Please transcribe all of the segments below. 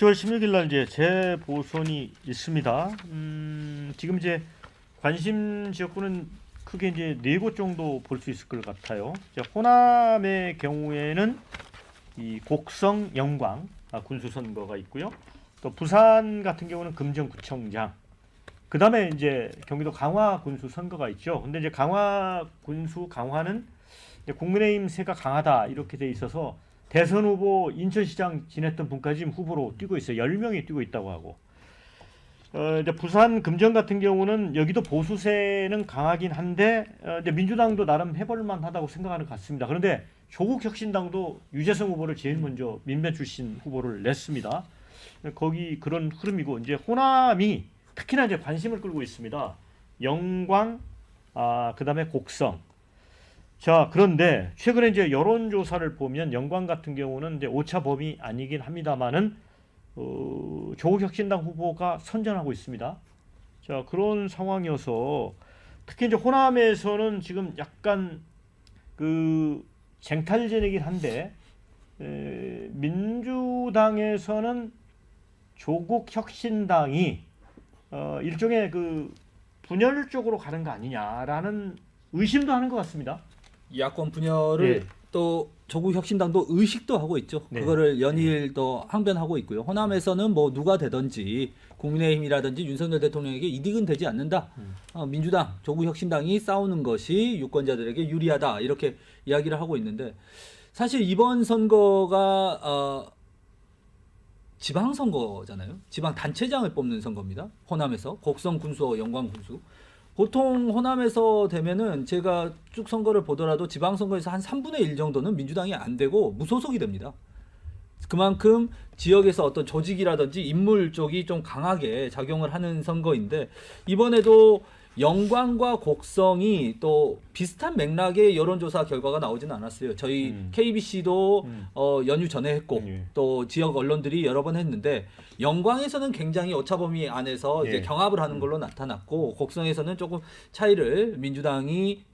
10월 16일 날 이제 재보선이 있습니다. 지금 이제 관심 지역구는 크게 이제 4곳 정도 볼 수 있을 것 같아요. 이제 호남의 경우에는 이 곡성, 영광 군수 선거가 있고요. 또 부산 같은 경우는 금정구청장. 그다음에 이제 경기도 강화 군수 선거가 있죠. 근데 이제 강화 군수 강화는 이제 국민의힘 세가 강하다 이렇게 돼 있어서 대선 후보 인천시장 지냈던 분까지 지금 후보로 뛰고 있어요. 10명이 뛰고 있다고 하고. 이제 부산 금정 같은 경우는 여기도 보수세는 강하긴 한데 이제 민주당도 나름 해볼만 하다고 생각하는 것 같습니다. 그런데 조국혁신당도 유재석 후보를 제일 먼저 민변 출신 후보를 냈습니다. 거기 그런 흐름이고 이제 호남이 특히나 이제 관심을 끌고 있습니다. 영광, 그다음에 곡성. 자, 그런데 최근에 이제 여론조사를 보면 영광 같은 경우는 이제 오차 범위 아니긴 합니다만은 조국혁신당 후보가 선전하고 있습니다. 자, 그런 상황이어서 특히 이제 호남에서는 지금 약간 그 쟁탈전이긴 한데 민주당에서는 조국혁신당이 일종의 그 분열 쪽으로 가는 거 아니냐라는 의심도 하는 것 같습니다. 야권 분열을 네. 또 조국혁신당도 의식도 하고 있죠. 네. 그거를 연일 또 항변하고 있고요. 호남에서는 뭐 누가 되든지 국민의힘이라든지 윤석열 대통령에게 이득은 되지 않는다. 민주당, 조국혁신당이 싸우는 것이 유권자들에게 유리하다. 이렇게 이야기를 하고 있는데 사실 이번 선거가 지방선거잖아요. 지방단체장을 뽑는 선거입니다. 호남에서 곡성 군수와 영광 군수. 보통 호남에서 되면은 제가 쭉 선거를 보더라도 지방선거에서 한 3분의 1 정도는 민주당이 안 되고 무소속이 됩니다. 그만큼 지역에서 어떤 조직이라든지 인물 쪽이 좀 강하게 작용을 하는 선거인데 이번에도 영광과 곡성이 또 비슷한 맥락의 여론조사 결과가 나오지는 않았어요. 저희 KBC도 연휴 전에 했고 또 지역 언론들이 여러 번 했는데 영광에서는 굉장히 오차범위 안에서 이제 경합을 하는 걸로 나타났고 곡성에서는 조금 차이를 민주당이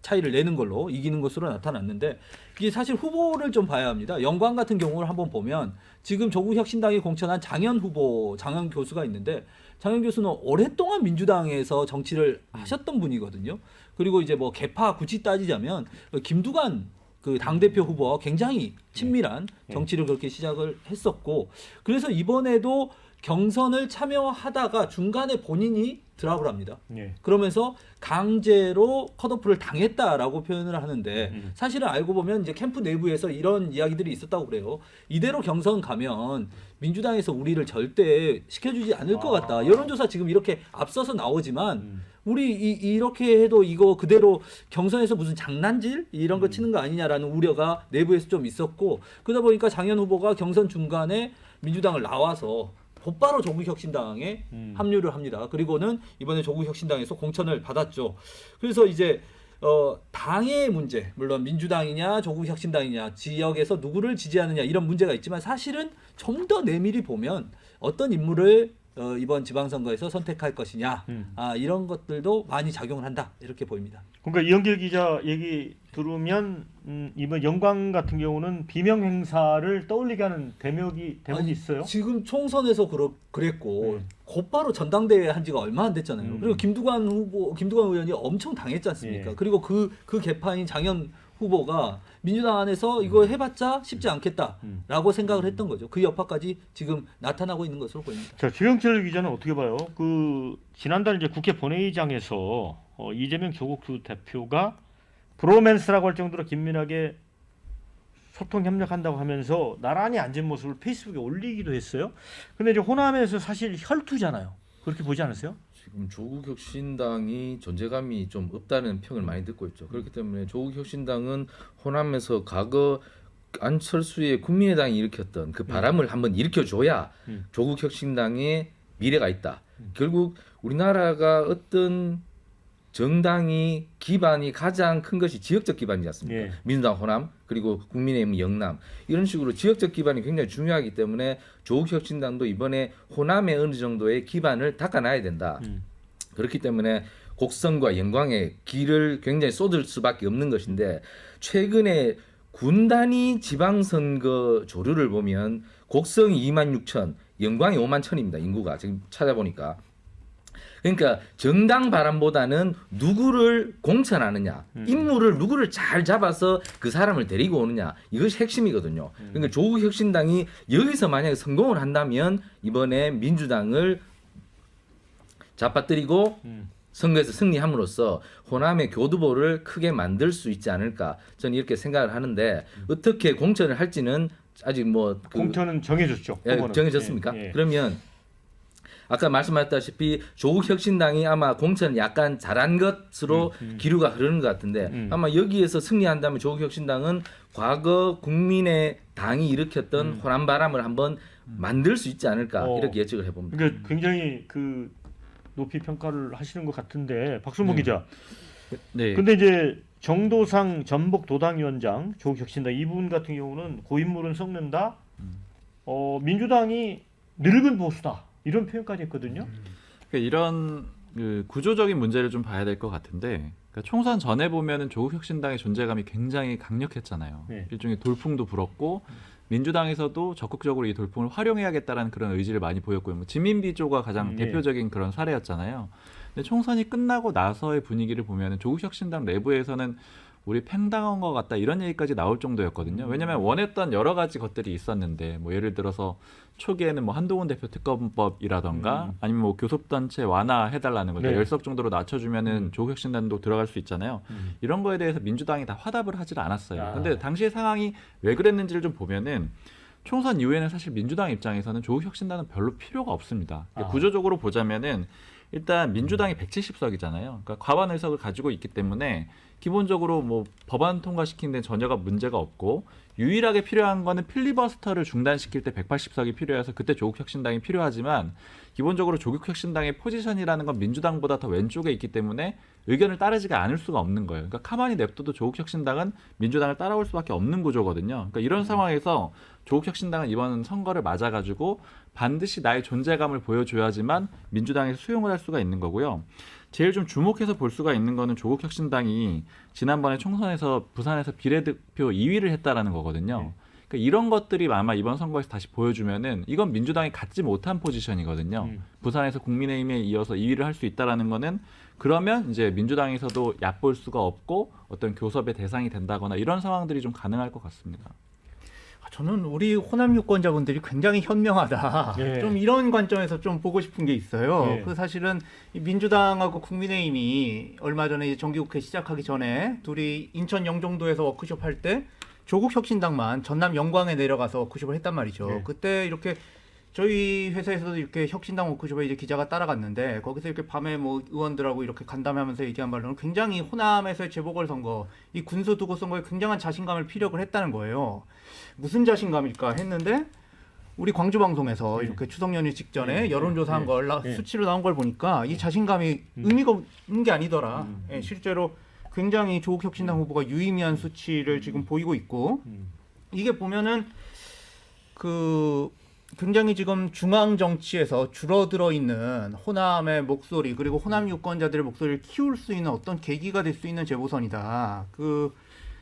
차이를 내는 걸로 이기는 것으로 나타났는데 이게 사실 후보를 좀 봐야 합니다. 영광 같은 경우를 한번 보면 지금 조국혁신당이 공천한 장현 후보, 장현 교수가 있는데 장현 교수는 오랫동안 민주당에서 정치를 하셨던 분이거든요. 그리고 이제 뭐 개파 굳이 따지자면 김두관 그 당대표 후보와 굉장히 친밀한 정치를 그렇게 시작을 했었고 그래서 이번에도 경선을 참여하다가 중간에 본인이 드랍을 합니다. 그러면서 강제로 컷오프를 당했다라고 표현을 하는데 사실은 알고 보면 이제 캠프 내부에서 이런 이야기들이 있었다고 그래요. 이대로 경선 가면 민주당에서 우리를 절대 시켜주지 않을 것 같다. 여론조사 지금 이렇게 앞서서 나오지만 우리 이렇게 해도 이거 그대로 경선에서 무슨 장난질 이런 거 치는 거 아니냐라는 우려가 내부에서 좀 있었고 그러다 보니까 장현 후보가 경선 중간에 민주당을 나와서 곧바로 조국혁신당에 합류를 합니다. 그리고는 이번에 조국혁신당에서 공천을 받았죠. 그래서 이제 당의 문제, 물론 민주당이냐 조국혁신당이냐 지역에서 누구를 지지하느냐 이런 문제가 있지만 사실은 좀 더 내밀히 보면 어떤 인물을 이번 지방선거에서 선택할 것이냐 이런 것들도 많이 작용을 한다 이렇게 보입니다. 그러니까 이영길 기자 얘기 들으면 이번 영광 같은 경우는 비명 행사를 떠올리게 하는 대목이 있어요. 지금 총선에서 그랬고 곧바로 전당대회 한 지가 얼마 안 됐잖아요. 그리고 김두관 의원이 엄청 당했지 않습니까? 그리고 그 개파인 장현 후보가 민주당 안에서 이거 해봤자 쉽지 않겠다라고 생각을 했던 거죠. 그 여파까지 지금 나타나고 있는 것으로 보입니다. 자, 주영철 기자는 어떻게 봐요? 그 지난달 이제 국회 본회의장에서 이재명 조국수 대표가 브로맨스라고 할 정도로 긴밀하게 소통 협력한다고 하면서 나란히 앉은 모습을 페이스북에 올리기도 했어요. 근데 이제 호남에서 사실 혈투잖아요. 그렇게 보지 않으세요? 지금 조국혁신당이 존재감이 좀 없다는 평을 많이 듣고 있죠. 그렇기 때문에 조국혁신당은 호남에서 과거 안철수의 국민의당이 일으켰던 그 바람을 한번 일으켜줘야 조국혁신당의 미래가 있다. 결국 우리나라가 어떤 정당이 기반이 가장 큰 것이 지역적 기반이지 않습니까? 민주당 호남 그리고 국민의힘 영남 이런 식으로 지역적 기반이 굉장히 중요하기 때문에 조국혁신당도 이번에 호남에 어느 정도의 기반을 닦아놔야 된다. 그렇기 때문에 곡성과 영광의 길을 굉장히 쏟을 수밖에 없는 것인데 최근에 군 단위 지방선거 조류를 보면 곡성이 26,000, 영광이 51,000입니다. 인구가 지금 찾아보니까. 그러니까 정당 바람보다는 누구를 공천하느냐, 인물을 누구를 잘 잡아서 그 사람을 데리고 오느냐, 이것이 핵심이거든요. 그러니까 조국 혁신당이 여기서 만약에 성공을 한다면 이번에 민주당을 잡아뜨리고 선거에서 승리함으로써 호남의 교두보를 크게 만들 수 있지 않을까, 저는 이렇게 생각을 하는데 어떻게 공천을 할지는 아직 뭐 공천은 정해졌죠. 후보는. 정해졌습니까? 예, 예. 그러면 아까 말씀하셨다시피 조국 혁신당이 아마 공천을 약간 잘한 것으로 기류가 흐르는 것 같은데 아마 여기에서 승리한다면 조국 혁신당은 과거 국민의 당이 일으켰던 호남 바람을 한번 만들 수 있지 않을까, 이렇게 예측을 해봅니다. 그러니까 굉장히 그 높이 평가를 하시는 것 같은데 박순봉 기자. 네. 근데 이제 정도상 전북 도당위원장 조국 혁신당 이분 같은 경우는 고인물은 썩는다. 민주당이 늙은 보수다. 이런 표현까지 했거든요. 그러니까 이런 그 구조적인 문제를 좀 봐야 될 것 같은데, 그러니까 총선 전에 보면은 조국 혁신당의 존재감이 굉장히 강력했잖아요. 네. 일종의 돌풍도 불었고 민주당에서도 적극적으로 이 돌풍을 활용해야겠다라는 그런 의지를 많이 보였고요. 뭐 지민비조가 가장 네. 대표적인 그런 사례였잖아요. 근데 총선이 끝나고 나서의 분위기를 보면은 조국 혁신당 내부에서는 우리 팽당한 것 같다 이런 얘기까지 나올 정도였거든요. 왜냐하면 원했던 여러 가지 것들이 있었는데, 뭐 예를 들어서 초기에는 뭐 한동훈 대표 특검법이라던가 아니면 뭐 교섭단체 완화해달라는 거죠. 네. 10석 정도로 낮춰주면은 조국 혁신단도 들어갈 수 있잖아요. 이런 거에 대해서 민주당이 다 화답을 하질 않았어요. 아. 근데 당시의 상황이 왜 그랬는지를 좀 보면은 총선 이후에는 사실 민주당 입장에서는 조국 혁신단은 별로 필요가 없습니다. 아. 구조적으로 보자면은 일단 민주당이 170석이잖아요. 그러니까 과반 의석을 가지고 있기 때문에 기본적으로 뭐 법안 통과시키는 데 전혀가 문제가 없고, 유일하게 필요한 거는 필리버스터를 중단시킬 때 180석이 필요해서 그때 조국 혁신당이 필요하지만, 기본적으로 조국 혁신당의 포지션이라는 건 민주당보다 더 왼쪽에 있기 때문에 의견을 따르지가 않을 수가 없는 거예요. 그러니까 가만히 냅둬도 조국 혁신당은 민주당을 따라올 수밖에 없는 구조거든요. 그러니까 이런 상황에서 조국 혁신당은 이번 선거를 맞아가지고 반드시 나의 존재감을 보여줘야지만 민주당에서 수용을 할 수가 있는 거고요. 제일 좀 주목해서 볼 수가 있는 거는 조국 혁신당이 지난번에 총선에서 부산에서 비례대표 2위를 했다라는 거거든요. 그러니까 이런 것들이 아마 이번 선거에서 다시 보여주면은 이건 민주당이 갖지 못한 포지션이거든요. 부산에서 국민의힘에 이어서 2위를 할 수 있다라는 거는, 그러면 이제 민주당에서도 얕볼 수가 없고 어떤 교섭의 대상이 된다거나 이런 상황들이 좀 가능할 것 같습니다. 저는 우리 호남 유권자분들이 굉장히 현명하다. 예. 좀 이런 관점에서 좀 보고 싶은 게 있어요. 예. 그 사실은 이 민주당하고 국민의힘이 얼마 전에 이제 정기국회 시작하기 전에 둘이 인천 영종도에서 워크숍 할 때 조국 혁신당만 전남 영광에 내려가서 워크숍을 했단 말이죠. 예. 그때 이렇게 저희 회사에서도 이렇게 혁신당 워크숍에 이제 기자가 따라갔는데, 거기서 이렇게 밤에 뭐 의원들하고 이렇게 간담회하면서 얘기한 바로는 굉장히 호남에서의 재보궐선거, 이 군수 두고 선거에 굉장한 자신감을 피력을 했다는 거예요. 무슨 자신감일까 했는데, 우리 광주 방송에서 이렇게 추석 연휴 직전에 여론조사한 걸 수치로 나온 걸 보니까 이 자신감이 의미가 없는 게 아니더라. 예, 실제로 굉장히 조국 혁신당 후보가 유의미한 수치를 지금 보이고 있고, 이게 보면은 그 굉장히 지금 중앙 정치에서 줄어들어 있는 호남의 목소리, 그리고 호남 유권자들의 목소리를 키울 수 있는 어떤 계기가 될 수 있는 재보선이다. 그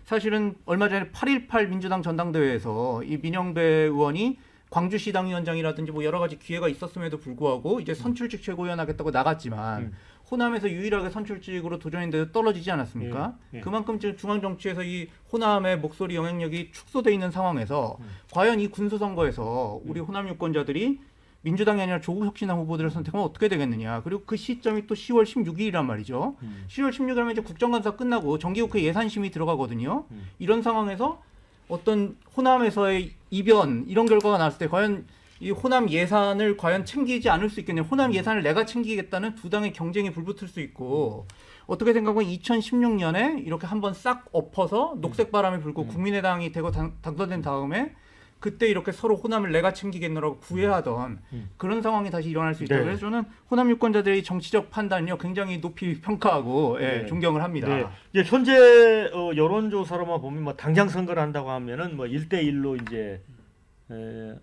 사실은 얼마 전에 8.18 민주당 전당대회에서 이 민영배 의원이 광주시당 위원장이라든지 뭐 여러 가지 기회가 있었음에도 불구하고 이제 선출직 최고위원 하겠다고 나갔지만 호남에서 유일하게 선출직으로 도전했는데 떨어지지 않았습니까? 예. 그만큼 지금 중앙 정치에서 이 호남의 목소리 영향력이 축소돼 있는 상황에서 과연 이 군수 선거에서 우리 호남 유권자들이 민주당이 아니라 조국 혁신당 후보들을 선택하면 어떻게 되겠느냐. 그리고 그 시점이 또 10월 16일이란 말이죠. 10월 16일이면 이제 국정감사 끝나고 정기국회 예산심의 들어가거든요. 이런 상황에서 어떤 호남에서의 이변, 이런 결과가 나왔을 때 과연 이 호남 예산을 과연 챙기지 않을 수 있겠냐. 호남 예산을 내가 챙기겠다는 두 당의 경쟁이 불붙을 수 있고, 어떻게 생각하면 2016년에 이렇게 한번 싹 엎어서 녹색 바람이 불고 국민의당이 되고 당선된 다음에 그때 이렇게 서로 호남을 내가 챙기겠노라고 구애하던 그런 상황이 다시 일어날 수 있다. 네. 그래서 저는 호남 유권자들의 정치적 판단요 굉장히 높이 평가하고 네. 존경을 합니다. 네. 이제 현재 여론조사로만 보면 뭐 당장 선거를 한다고 하면은 뭐 1대1로 이제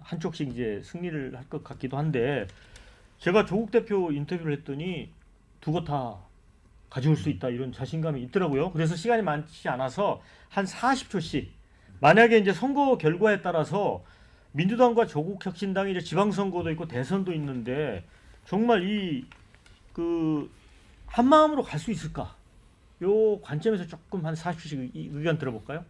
한쪽씩 이제 승리를 할 것 같기도 한데, 제가 조국 대표 인터뷰를 했더니 두 곳 다 가져올 수 있다 이런 자신감이 있더라고요. 그래서 시간이 많지 않아서 한 40초씩, 만약에 이제 선거 결과에 따라서 민주당과 조국혁신당이 이제 지방선거도 있고 대선도 있는데 정말 그 한마음으로 갈 수 있을까? 요 관점에서 조금 한 40초씩 의견 들어볼까요?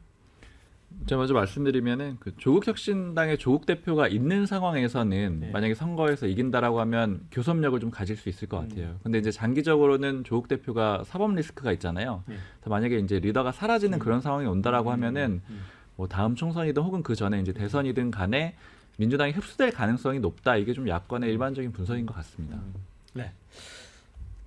제가 먼저 말씀드리면은 그 조국혁신당의 조국 대표가 있는 상황에서는 네. 만약에 선거에서 이긴다라고 하면 교섭력을 좀 가질 수 있을 것 같아요. 근데 이제 장기적으로는 조국 대표가 사법 리스크가 있잖아요. 네. 그래서 만약에 이제 리더가 사라지는 그런 상황이 온다라고 하면은 뭐 다음 총선이든 혹은 그 전에 이제 대선이든 간에 민주당이 흡수될 가능성이 높다. 이게 좀 야권의 일반적인 분석인 것 같습니다. 네.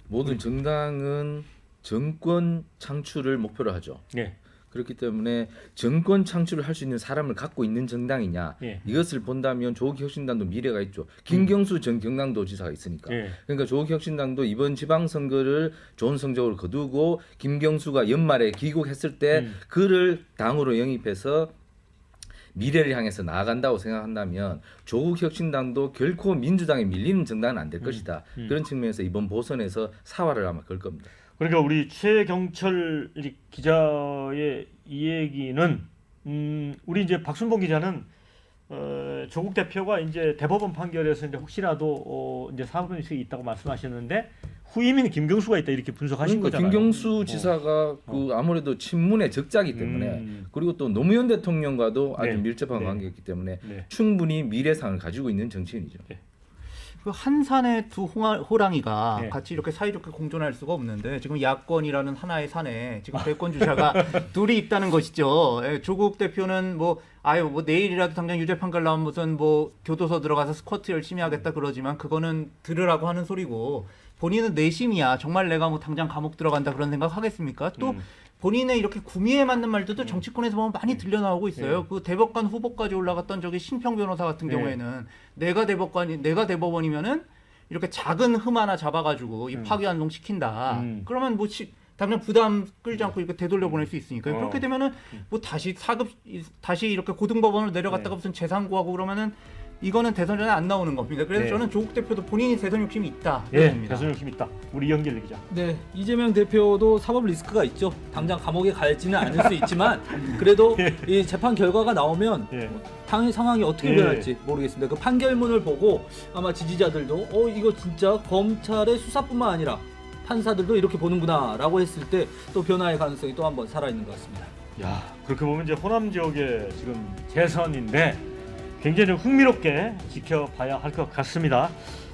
모든 정당은 정권 창출을 목표로 하죠. 네. 그렇기 때문에 정권 창출을 할 수 있는 사람을 갖고 있는 정당이냐 예. 이것을 본다면 조국혁신당도 미래가 있죠. 김경수 전 경남도지사가 있으니까. 예. 그러니까 조국혁신당도 이번 지방선거를 좋은 성적으로 거두고 김경수가 연말에 귀국했을 때 그를 당으로 영입해서 미래를 향해서 나아간다고 생각한다면 조국혁신당도 결코 민주당에 밀리는 정당은 안 될 것이다. 그런 측면에서 이번 보선에서 사활을 아마 걸 겁니다. 그러니까 우리 최경철 기자의 이 얘기는 우리 이제 박순봉 기자는 조국 대표가 이제 대법원 판결에서 이제 혹시라도 이제 사법리스크가 있다고 말씀하셨는데 후임인 김경수가 있다 이렇게 분석하신 그러니까 거잖아요. 김경수 지사가 그 아무래도 친문의 적자기 때문에 그리고 또 노무현 대통령과도 아주 네. 밀접한 네. 관계였기 때문에 네. 충분히 미래상을 가지고 있는 정치인이죠. 그 한산의 두 호랑이가 네. 같이 이렇게 사이좋게 공존할 수가 없는데 지금 야권이라는 하나의 산에 지금 대권 주자가 둘이 있다는 것이죠. 예, 조국 대표는 뭐 내일이라도 당장 유죄 판결 나오면 무슨 뭐 교도소 들어가서 스쿼트 열심히 하겠다 그러지만 그거는 들으라고 하는 소리고 본인은 내심이야. 정말 내가 뭐 당장 감옥 들어간다 그런 생각 하겠습니까? 또 본인의 이렇게 구미에 맞는 말들도 정치권에서 보면 많이 들려 나오고 있어요. 그 대법관 후보까지 올라갔던 저기 신평 변호사 같은 경우에는 내가 대법원이면은 이렇게 작은 흠 하나 잡아가지고 이 파기환송 시킨다. 그러면 뭐 당장 부담 끌지 않고 이렇게 되돌려 보낼 수 있으니까 그렇게 되면은 뭐 다시 이렇게 고등법원으로 내려갔다가 무슨 재산 구하고 그러면은 이거는 대선 전에 안 나오는 겁니다. 그래서 네. 저는 조국 대표도 본인이 대선 욕심이 있다. 예, 봅니다. 대선 욕심 있다. 우리 연결 기자. 네, 이재명 대표도 사법 리스크가 있죠. 당장 감옥에 갈지는 않을 수 있지만 그래도 이 재판 결과가 나오면 예. 당의 상황이 어떻게 예. 변할지 모르겠습니다. 그 판결문을 보고 아마 지지자들도 이거 진짜 검찰의 수사뿐만 아니라 판사들도 이렇게 보는구나라고 했을 때 또 변화의 가능성이 또 한번 살아있는 것 같습니다. 야, 그렇게 보면 이제 호남 지역의 지금 재선인데 굉장히 좀 흥미롭게 지켜봐야 할 것 같습니다.